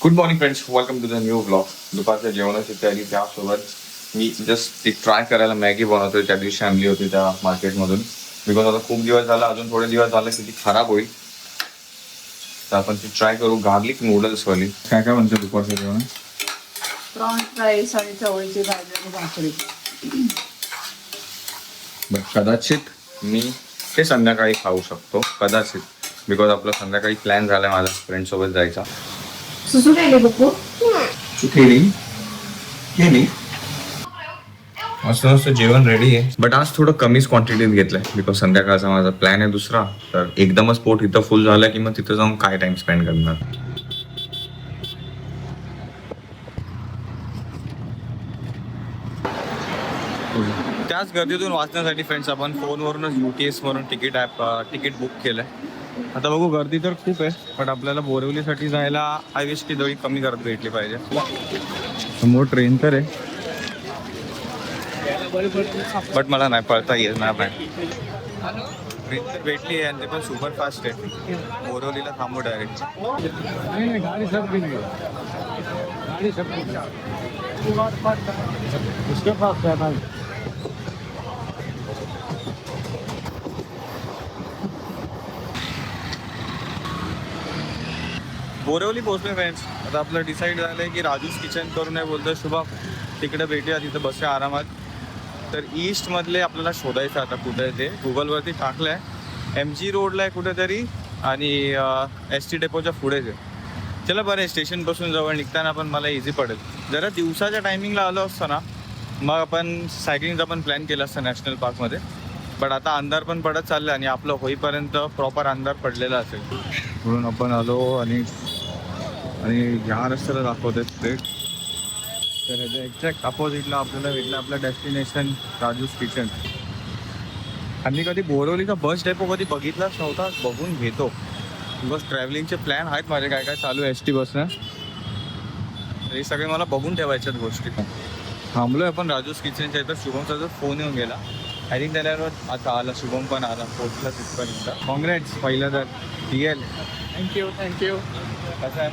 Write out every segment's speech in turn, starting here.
Good morning friends, welcome to the new blog. दुपारच्या जेवणाची तयारी. त्यासोबत मी जस्ट ती ट्राय करायला मॅगी बनवतोय. त्या दिवशी आणली होती त्या मार्केटमधून. बिकॉज आता खूप दिवस झाला, अजून थोडे दिवस झाले की ती खराब होईल. तर आपण ती ट्राय करू. गार्लिक नूडल्स वाली. काय काय म्हणतो दुपारच्या जेवण? प्रॉन्स फ्राईस आणि चवळीची भाजी आणि भाकरी. कदाचित मी ते संध्याकाळी खाऊ शकतो, कदाचित. बिकॉज आपला संध्याकाळी प्लॅन झालाय माझा फ्रेंडसोबत जायचा. सुसू राहिले बघू. केली मस्त मस्त जेवण रेडी आहे. बट आज थोडं कमीच क्वांटिटीत घेतलंय. बिकॉज संध्याकाळचा माझा प्लॅन आहे दुसरा. तर एकदमच पोट इथं फुल झालं की मग तिथं जाऊन काय टाइम स्पेंड करणार. त्याच गर्दीतून वाचण्यासाठी फ्रेंड्स आपण फोनवरूनच UTS वरून तिकीट बुक केलंय. आता बघू, गर्दी तर खूप आहे. पण आपल्याला बोरिवलीसाठी जायला आय विश की थोडी कमी गर्दी भेटली पाहिजे. समोर ट्रेन तर आहे, बट मला नाही पळता येत नाही. ट्रेन तर भेटली आहे आणि ते पण सुपर फास्ट आहे. बोरिवलीला थांबू डायरेक्ट. बोरिवली पोहोचले फ्रेंड्स. आता आपलं डिसाईड झालंय की राजूस किचन करून आहे बोलतोय शुभम. तिकडे भेटूया, तिथं बसूया आरामात. तर ईस्टमधले आपल्याला शोधायचं आता कुठे आहे ते. गुगलवरती टाकलं आहे, MG रोडला आहे कुठेतरी आणि ST डेपोच्या पुढेच आहे. चला बरं आहे, स्टेशनपासून जवळ निघताना पण मला इझी पडेल. जरा दिवसाच्या टायमिंगला आलो असतो ना, मग आपण सायकलिंगचा पण प्लॅन केला असता नॅशनल पार्कमध्ये. बट आता अंधार पण पडत चाललं आणि आपलं होईपर्यंत प्रॉपर अंधार पडलेला असेल. म्हणून आपण आलो आणि ह्या रस्त्याला दाखवते स्ट्रेट. तर ह्याच्या एक्झॅक्ट अपोजिटला आपल्याला भेटलं आपलं डेस्टिनेशन राजूस किचन. आणि कधी बोरिवलीचा बस डेपो कधी बघितलाच नव्हता, बघून घेतो. बिकॉज ट्रॅव्हलिंगचे प्लॅन आहेत माझे, काय काय चालू आहे ST बसनं. हे सगळे मला बघून ठेवायच्यात गोष्टी. थांबलो आहे आपण राजूस किचनच्या इथं. शुभमचा जर फोन येऊन गेला, आय थिंक त्याच्यावर आता आला. शुभम पण आला, पोचला तिथपर्यंत. कॉंग्रॅट्स पहिलं तर DL. थँक्यू. कसं आहे?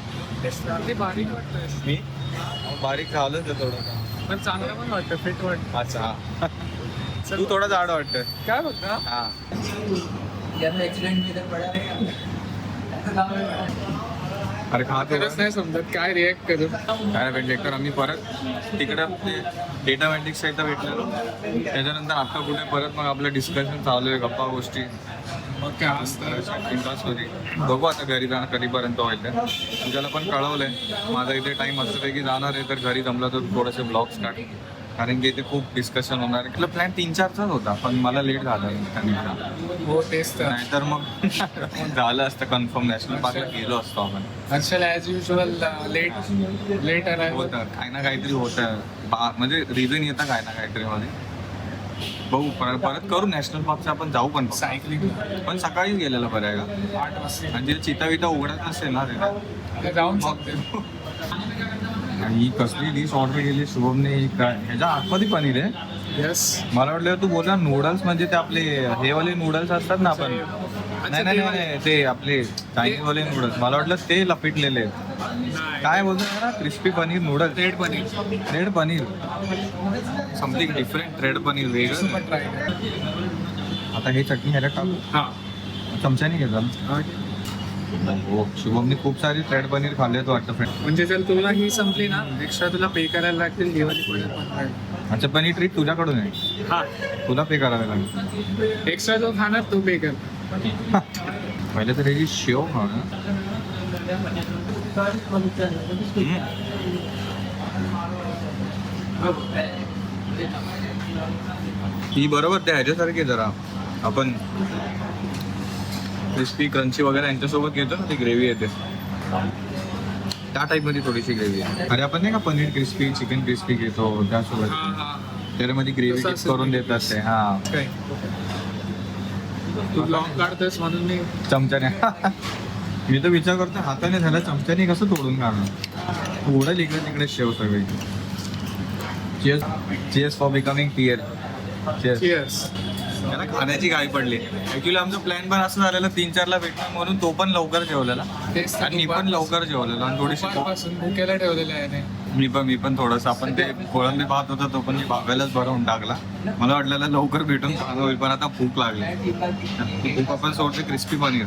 बारीक वाटतंय मी बारीक खावलंच आहे थोडं, पण चांगलं पण वाटतं, फिट वाटतं. अच्छा हा. तू थोडा जाड वाटतं. काय बघता हा. अरे खा खरंच नाही समजत काय रिॲक्ट करू. काय भेटले तर आम्ही परत तिकडं डेटा मॅट्रिक्सच्या इथं भेटलेलो. त्याच्यानंतर आता कुठे परत मग आपलं डिस्कशन चालू आहे, गप्पा गोष्टी. मग काय असतं. इंटरेस्टमध्ये बघू आता घरी जाणं कधीपर्यंत होईल ते. तुझ्याला पण कळवलंय माझा इथे टाइम मस्तपैकी जाणार आहे. तर घरी जमलं तर थोडेसे ब्लॉग स्टार्ट, कारण की इथे खूप डिस्कशन होणार आहे. आपला प्लॅन 3-4चाच होता, पण मला लेट झाला हो तेच तर. नाहीतर मग झालं असतं कन्फर्म. नॅशनल पार्कला गेलो असतो आपण. Harshal as usual late arrival. होतं काही ना काहीतरी होतं, म्हणजे रिझन येतं काय ना काहीतरी मध्ये. बघू परत करू नॅशनल पार्कचं आपण जाऊ पण. सायकलिंग पण सकाळीच गेलेलं बरं आहे का. 8 वाजता आणि तिथे चिता विता उघडत नसेल ना तिथे. जाऊन शकते. आणि ही कसली डिश ऑर्डर केली शुभमने. ह्याच्या आतमध्ये पनीर आहे. यस. मला वाटलं तू बोलला नूडल्स म्हणजे ते आपले हे वाले नूडल्स असतात ना आपण. नाही ते आपले चायनीज वाले नूडल्स. मला वाटलं ते लपिटलेले आहेत. काय बोलतो ना, crispy paneer noodles. Red paneer something different. Red paneer वेगळं. ट्राय. आता हे चटणी ह्याला टाकू. हां. चमच्याने घेतलं. हो, शुभमने खूप सारी रेड पनीर खाल्ले तो वाटतं फ्रेंड. म्हणजे जर तुला ही संपली ना, एक्स्ट्रा तुला पे करायला लागतील दिवाळी पण. अच्छा, पण ही ट्रीट तुझ्याकडून आहे, हा, तुला पे करावे लागेल. एक्स्ट्रा जो खाणार तो पे कर. पहिले तर ह्याची शेव खा ना. ही बरोबर त्या ह्याच्यासारखी जरा आपण क्रिस्पी क्रंची वगैरे यांच्यासोबत घेतो ना, ती ग्रेव्ही येते त्या टाईपमध्ये थोडीशी ग्रेव्ही आहे. अरे आपण नाही का पनीर क्रिस्पी, चिकन क्रिस्पी घेतो त्यासोबत त्याच्यामध्ये ग्रेव्ही करून देतात ते. हा, काय तू लॉंग काढतोस म्हणून मी चमच्याने. मी तर विचार करतो हाताने झाला, चमच्याने कसं तोडून काढणार. उडल इकडे तिकडे शेव सगळी. Cheers for becoming tier. Cheers. Cheers. त्याला खाण्याची घाई पडली. ऍक्च्युली आमचं प्लॅन पण असं झालेलं 3-4ला भेटणार म्हणून तो पण लवकर जेवलेला तेच तर आणि मी पण लवकर जेवलेलो आणि थोडीशी दुपारपासून भुकेला ठेवलेलं आहे. मी पण थोडंसं आपण ते कोळंबी पाहत होता तो पण मी भागायलाच भरवून टाकला. मला वाटलेलं लवकर भेटून चांगलं होईल पण आता भूक लागली. भूक आपण सोडते क्रिस्पी पनीर.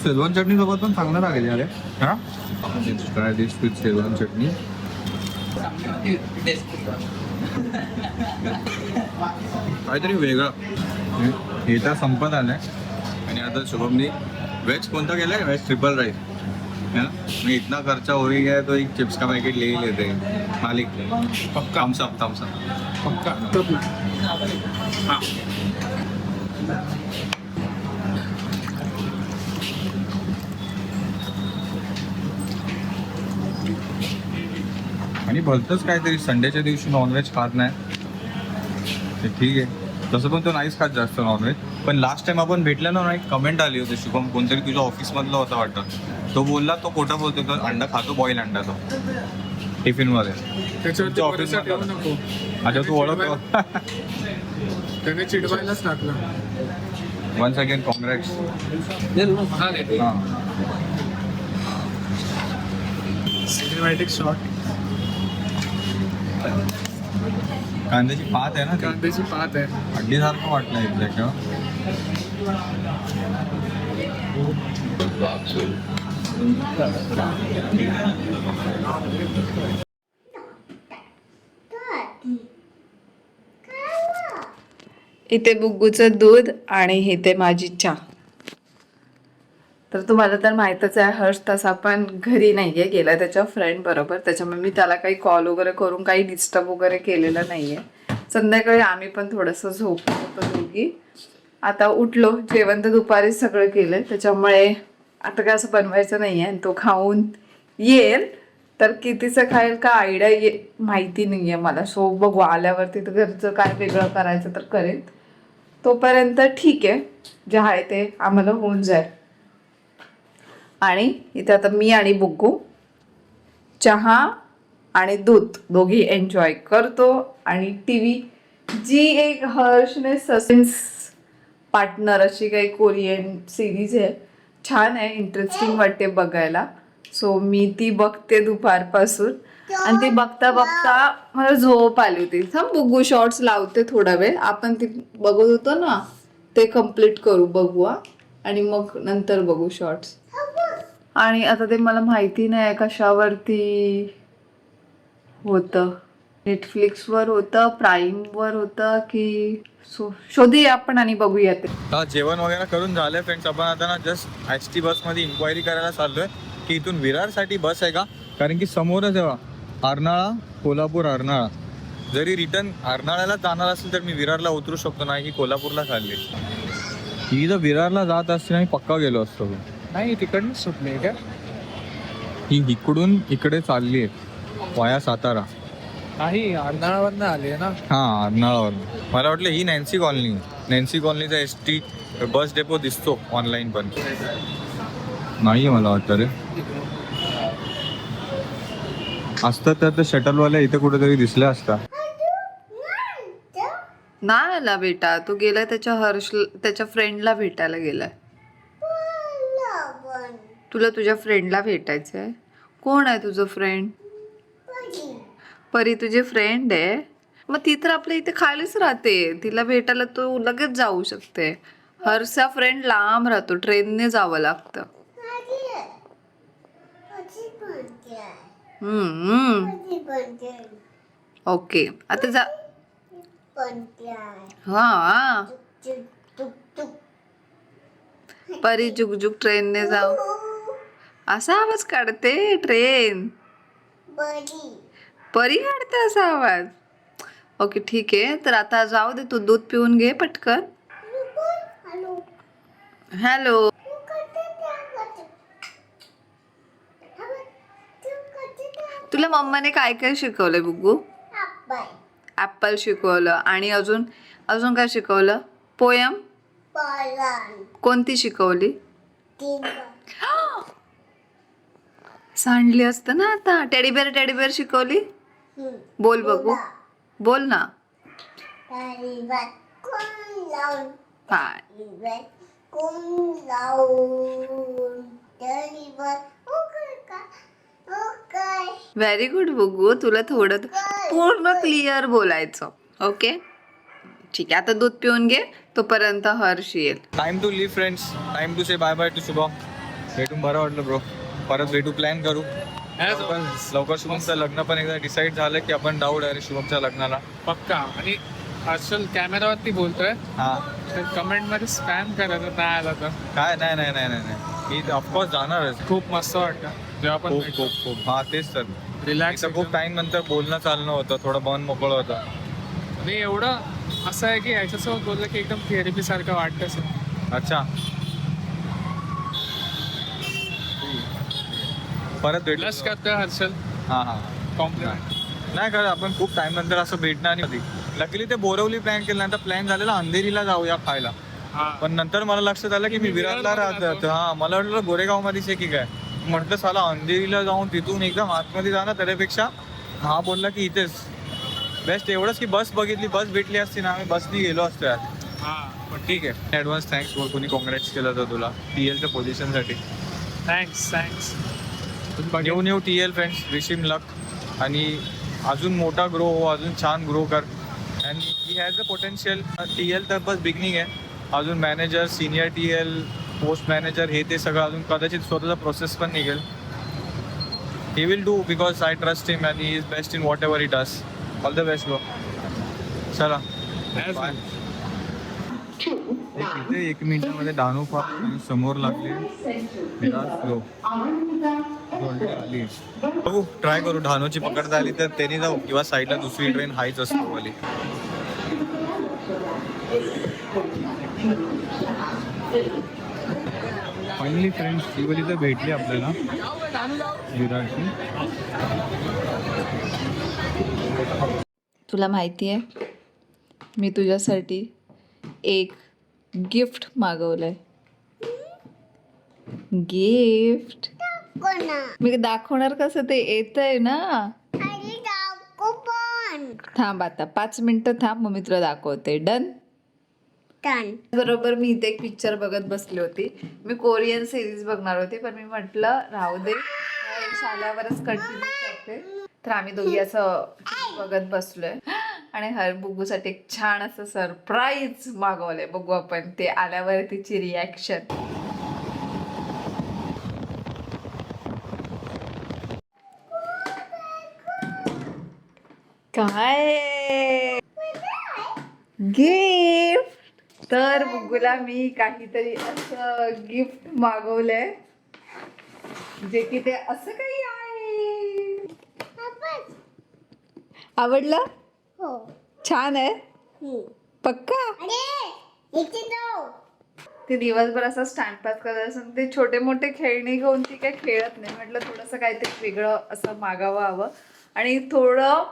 शेजवान चटणी सोबत पण चांगलं लागेल अरे. हा ट्राय दिस विथ शेजवान चटणी. काहीतरी वेगळं. हे तर संपत आलंय आणि आता शुभमनी वेज कोणता केलाय? वेज ट्रिपल राईस है ना. मैं इतना खर्चा हो ही गया तो एक चिप्स का पैकेट ले ही लेते हैं मालिक. पक्का थम्सअप पक्का. हाँ. आणि भलतंच काहीतरी संडेच्या दिवशी नॉनव्हेज खात नाही ते ठीक आहे. तसं पण तो नाहीच खात जास्त नॉनव्हेज. पण लास्ट टाइम आपण भेटलेलो ना, एक कमेंट आली होती शुभम कोणतरी तुझ्या ऑफिसमधला होता वाटतं. तो बोलला तो खोटा बोलतो, तो अंडा खातो, बॉईल अंडा तो टिफिनमध्ये. त्याच्यावरती ऑफिस भरोसा ठेवू नको. अच्छा तू ओळखतो. त्याने चिडवायलाच टाकलं. Once again congrats. हां सिनेमॅटिक शॉट. कांद्याची पात आहे ना, कांद्याची पात आहे. हड्डीसारखं वाटलं एक्झॅक्ट. इथे बुग्गूचं दूध आणि इथे माझी चहा. तर तुम्हाला तर माहीतच आहे, हर्ष तसा पण घरी नाही आहे, गेला त्याच्या फ्रेंड बरोबर. त्याच्यामुळे मी त्याला काही कॉल वगैरे करून काही डिस्टर्ब वगैरे केलेलं नाही आहे. संध्याकाळी आम्ही पण थोडंसं झोपलो होतो दोघी. आता उठलो, जेवण तर दुपारीच सगळं केलं. त्याच्यामुळे आता काय असं बनवायचं नाही आहे. आणि तो खाऊन येईल तर कितीचं खाईल का आयडिया माहिती नाही आहे मला. सो बघू आल्यावरती तर घरचं काय वेगळं करायचं तर करेल. तोपर्यंत ठीक आहे, जे आहे ते आम्हाला होऊन जाईल. आणि इथे आता मी आणि बुग्गू चहा आणि दूध दोघी एन्जॉय करतो. आणि टी व्ही जी एक हर्षने सस्पेन्स पार्टनर अशी काही कोरियन सिरीज आहे, छान आहे, इंटरेस्टिंग वाटते बघायला. सो मी ती बघते दुपारपासून. आणि ती बघता बघता मला झोप आली होती. थांब बुग्गू शॉर्ट्स लावते थोडा वेळ. आपण ती बघत होतो ना ते कम्प्लीट करू बघू. आणि मग नंतर बघू शॉर्ट्स. आणि आता ते मला माहिती नाही कशावरती होतं, नेटफ्लिक्सवर होतं, प्राईमवर होतं की शोधूया आपण आणि बघूया ते. जेवण वगैरे करून झालंय फ्रेंड्स. आपण आता ना जस्ट एस टी बसमध्ये इन्क्वायरी करायला चाललोय की इथून विरारसाठी बस आहे का. कारण की समोरच आहे अर्नाळा, कोल्हापूर अर्नाळा. जरी रिटर्न अर्नाळ्याला जाणार असेल तर मी विरारला उतरू शकतो. नाही ही कोल्हापूरला चालली. ही जर विरारला जात असते आणि पक्का गेलो असतो. नाही तिकडनं सुटले का. ही इकडून इकडे चालली आहे वाया सातारा. नाही अर्नाळावरनं आले ना. हां अर्नाळावर. मला वाटलं ही नॅन्सी कॉलनी. नॅन्सी कॉलनीचा एस टी बस डेपो दिसतो ऑनलाईन पण नाही आहे मला वाटतं रे. असतात तर शटलवाल्या इथे कुठेतरी दिसल्या असता. नाही आला बेटा, तू गेलाय त्याच्या फ्रेंडला भेटायला गेलाय. तुला तुझ्या फ्रेंडला भेटायचंय. कोण आहे तुझं फ्रेंड? परी तुझी फ्रेंड आहे. मग ती तर आपल्या इथे खालीच राहते. तिला भेटायला तू लगेच जाऊ शकते. हर्षचा फ्रेंड लांब राहतो, ट्रेनने जावं लागतं. ओके आता जा. हा परी जुगजुग ट्रेनने जाऊ असा आवाज काढते ट्रेन. परी काढते असा आवाज. ओके ठीक आहे, तर आता जाऊ दे, तू दूध पिऊन घे पटकन. हॅलो. तुला मम्माने काय काय शिकवलंय बुग्गू? ऍपल शिकवलं आणि अजून अजून काय शिकवलं? पोयम कोणती शिकवली? सांडली असतं ना आता. टेडीबेअर शिकवली. बोल बघू, बोल ना. हा, व्हेरी गुड बघू. तुला थोडं पूर्ण क्लिअर बोलायचं. ओके ठीक आहे. आता दूध पिऊन घे, तोपर्यंत हर्ष येईल. Time to leave friends, time to say bye bye to Shubham. भेटून बरं वाटलं ब्रो. परत भेटू, प्लॅन करू लवकर. शुभमचं लग्न पण एकदा डिसाईड झालं की आपण जाऊ डायरेक्ट शुभमच्या लग्नाला. पक्का. आणि हर्षल कॅमेरावरती बोलतोय, हा तर कमेंट मध्ये स्पॅम करायचं नाही आला तर. काय नाही नाही नाही नाही नाही, मी ऑफकोर्स जाणारच. खूप मस्त वाटतं जेव्हा आपण खूप खूप खूप. हा तेच तर. रिलॅक्स. खूप टाइम नंतर बोलणं चालणं होतं, थोडं मन मोकळं होतं. आणि एवढं असं आहे की याच्यासोबत बोललं की एकदम थेरपी सारखं वाटतं सर. अच्छा, परत भेटू. प्लस करतोय हर्षल. हा हा, कॉम्प्लिमेंट. नाही खरं आपण खूप टाइम नंतर असं भेटणार नाही. लकीली ते बोरवली प्लॅन केलं, नंतर प्लॅन झालेला अंधेरीला जाऊया खायला. हा. पण नंतर मला लक्षात आलं की मी विरारला राहतो. हा, मला वाटलं गोरेगाव मध्येच आहे की काय. म्हटलं साला अंधेरीला जाऊन तिथून एकदम आतमध्ये जाणार, त्याच्यापेक्षा हा बोलला की इथेच बेस्ट. एवढंच की बस बघितली, बस भेटली असती ना, आम्ही बसनी गेलो असतो यार. हा. पण ठीक आहे. Advance thanks. कोणी कॉंग्रॅट्स केलं तर तुला TLच्या पोझिशनसाठी. Thanks. New TL friends, wish him luck. आणि अजून मोठा ग्रो हो, अजून छान ग्रो कर. And he has the potential. TL तर बस बिगनिंग आहे. अजून manager, senior TL, post manager, हे ते सगळं अजून कदाचित स्वतःचा प्रोसेस पण निघेल. He will do because I trust him and he is best in whatever he does. All the best bro. चला बाय. इथे 1 मिनिटामध्ये डानो फार समोर लागले. बघू, ट्राय करू. ढानोची पकडता आली तर त्यांनी जाऊ, किंवा साईडला दुसरी ट्रेन हायच असतो वाली. फायनली फ्रेंड्स, ही वाली तर भेटली आपल्याला विरारची. तुला माहिती आहे, मी तुझ्यासाठी एक गिफ्ट मागवलंय. गिफ्ट मी दाखवणार कसं, ते येतंय ना. थांब आता 5 मिनिटं थांब, मग मी तुला दाखवते. डन. बरोबर मी इथे एक पिक्चर बघत बसली होती. मी कोरियन सिरीज बघणार होती, पण मी म्हटलं राहू दे, आल्यावरच कंटिन्यू करते. तर आम्ही दोघी असं बघत बसलोय आणि हर बुगूसाठी एक छान असं सरप्राईज मागवलंय. बघू आपण ते आल्यावर तिची रिॲक्शन. काय गिफ्ट. तर बुगूला मी काहीतरी असं गिफ्ट मागवलंय, जे की ते असं काही आहे. आवडलं? छान आहे पक्का. ते दिवसभर असं टाइमपास करत असं, ते छोटे मोठे खेळणी घेऊन ती काही खेळत नाही. म्हटलं थोडंसं काहीतरी वेगळं असं मागावं हवं. आणि थोडं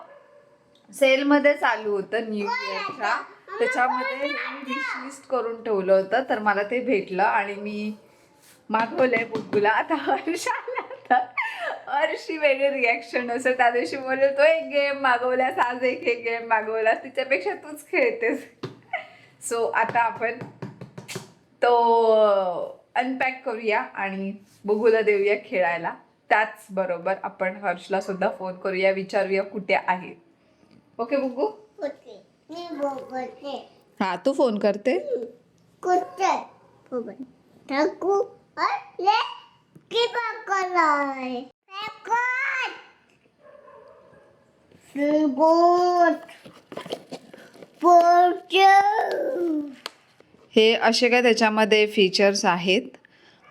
सेलमध्ये चालू होतं न्यू इयरच्या, त्याच्यामध्ये मी विश लिस्ट करून ठेवलं होतं. तर मला ते भेटलं आणि मी मागवलंय बुगूला. आता हर्ष आला तर हर्षी वेगळी रिॲक्शन असं. त्या दिवशी बोलले तो एक गेम मागवलास, आज एक गेम मागवलास, तिच्यापेक्षा तूच खेळतेस. सो आता आपण तो अनपॅक करूया आणि बुगूला देऊया खेळायला. त्याचबरोबर आपण हर्षला सुद्धा फोन करूया, विचारूया कुठे आहे. ओके बुगू? हा, तू फोन करते. हे असे काय त्याच्यामध्ये फीचर्स आहेत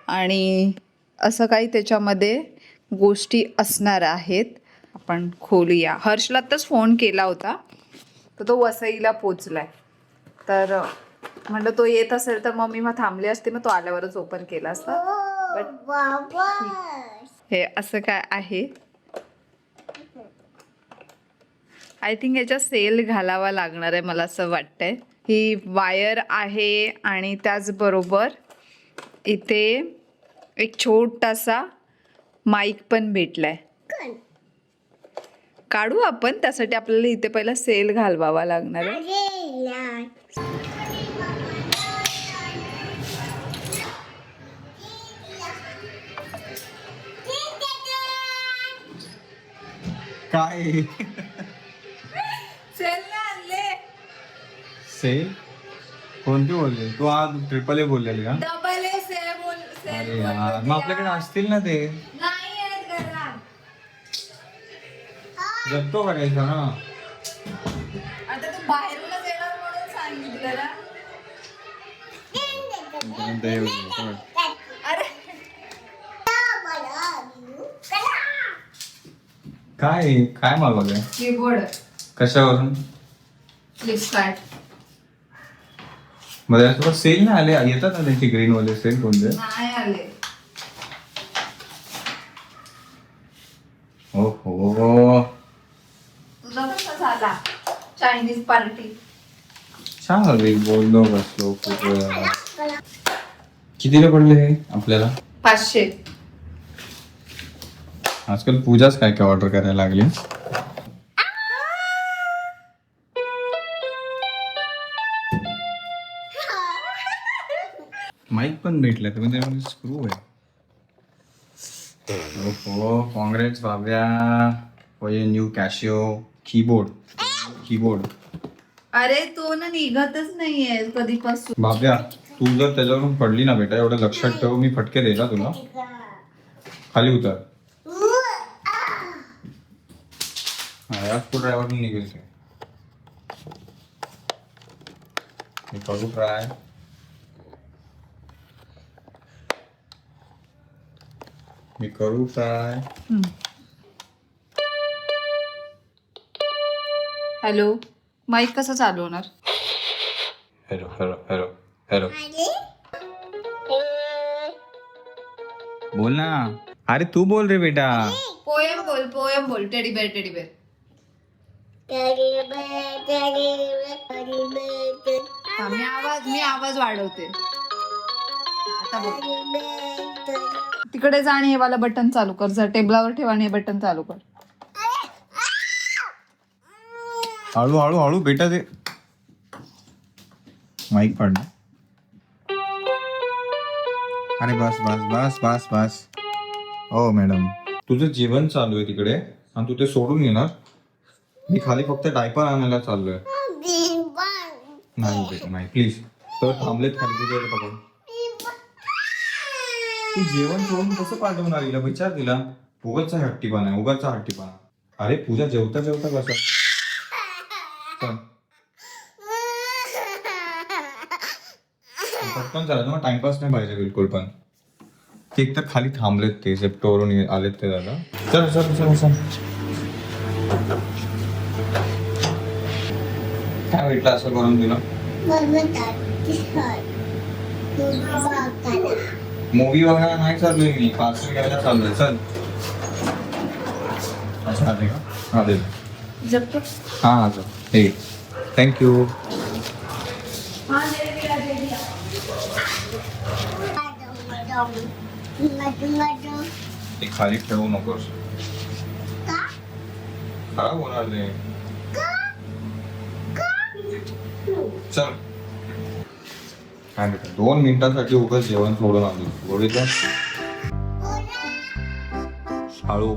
आणि असं काही त्याच्यामध्ये गोष्टी असणार आहेत. आपण खोलूया. हर्षला आत्ताच फोन केला होता, तर तो वसईला पोचलाय. तर म्हटलं तो येत असेल तर मग मी थांबले असते, मग तो आल्यावरच ओपन केला असता. बट हे असं काय आहे. आय थिंक याच्या सेल घालावा लागणार आहे, मला असं वाटतंय. ही वायर आहे आणि त्याचबरोबर इथे एक छोटासा माईक पण भेटलाय. काढू आपण, त्यासाठी आपल्याला इथे पहिला सेल घालवावा लागणार आहे. काय सेल आणले. सेल कोणती बोलले तू? आज ट्रिपल ए बोललेली का? डबल अरे यार, मग आपल्याकडे असतील ना ते. जप्तो करायचा ना. आता तू बाहेरूनच येणार म्हणून सांगितलं ना. अरे काय काय मागवलंय? कीबोर्ड, कशावरून? फ्लिपकार्ट. मध्ये थोडं सेल नाही आले, येतात ना त्यांची ग्रीन वाले सेल कोणते? नाही आले. हो तुझा कसा झाला चायनीज पार्टी? छान झाली, बोललो बसलो खूप वेळा. कितीला पडले हे आपल्याला? 500. आजकाल पूजाच काय काय ऑर्डर करायला लागली. माईक पण भेटलं तर म्हणजे स्क्रू आहे. हो congrats Babya for your new Casio keyboard. अरे तो ना निघतच नाहीये कधीपासून. बाब्या तू जर त्याच्यावरून पडली ना बेटा, एवढं लक्षात ठेव, मी फटके देईल तुला. खाली उतर. ड्रायव्हर निघेल ते. मी करू ट्राय. हॅलो, माईक कसं चालू होणार? हॅलो हॅलो हॅलो हॅलो बोल ना. अरे तू बोल रे बेटा. पोयम बोल. Teddy bare. मी आवाज वाढवते. आता बघ. तिकडे जा आणि हे वाला बटन चालू कर. जा टेबलावर ठेवा आणि हे बटन चालू कर. हळू हळू हळू बेटा, ते माईक पडलं. अरे बस बस बस बस बस. हो मॅडम, तुझं जेवण चालू आहे तिकडे आणि तू ते सोडून येणार. मी खाली फक्त डायपर आणायला चाललोय. नाही बेटा नाही, प्लीज. तर थांबलेत खाली, तुझ्याकडे पकडून. तू जेवण सोडून कसं पाठवणार हिला? विचार तिला. उगाचा हट्टीपणा. अरे पूजा जेवता कसं? चल. पटकन झालं ना, टाइमपास नाही पाहिजे बिलकुल पण. एक तर खाली थांबलेत ते, झेप्टोवरून आलेत ते दादा. चल. काय भेटलं असं करून तुला? मूवी बघायला नाही चाललोय मी, पार्सल घ्यायला चाललोय. चल. अच्छा आले का? हा दे. हा चल. हे थँक्यू. ते खाली ठेवू नकोस, खराब होणार ते. चल. काय बेटा, 2 मिनिटांसाठी उगाच जेवण सोडून आलो. बघितलं? हळू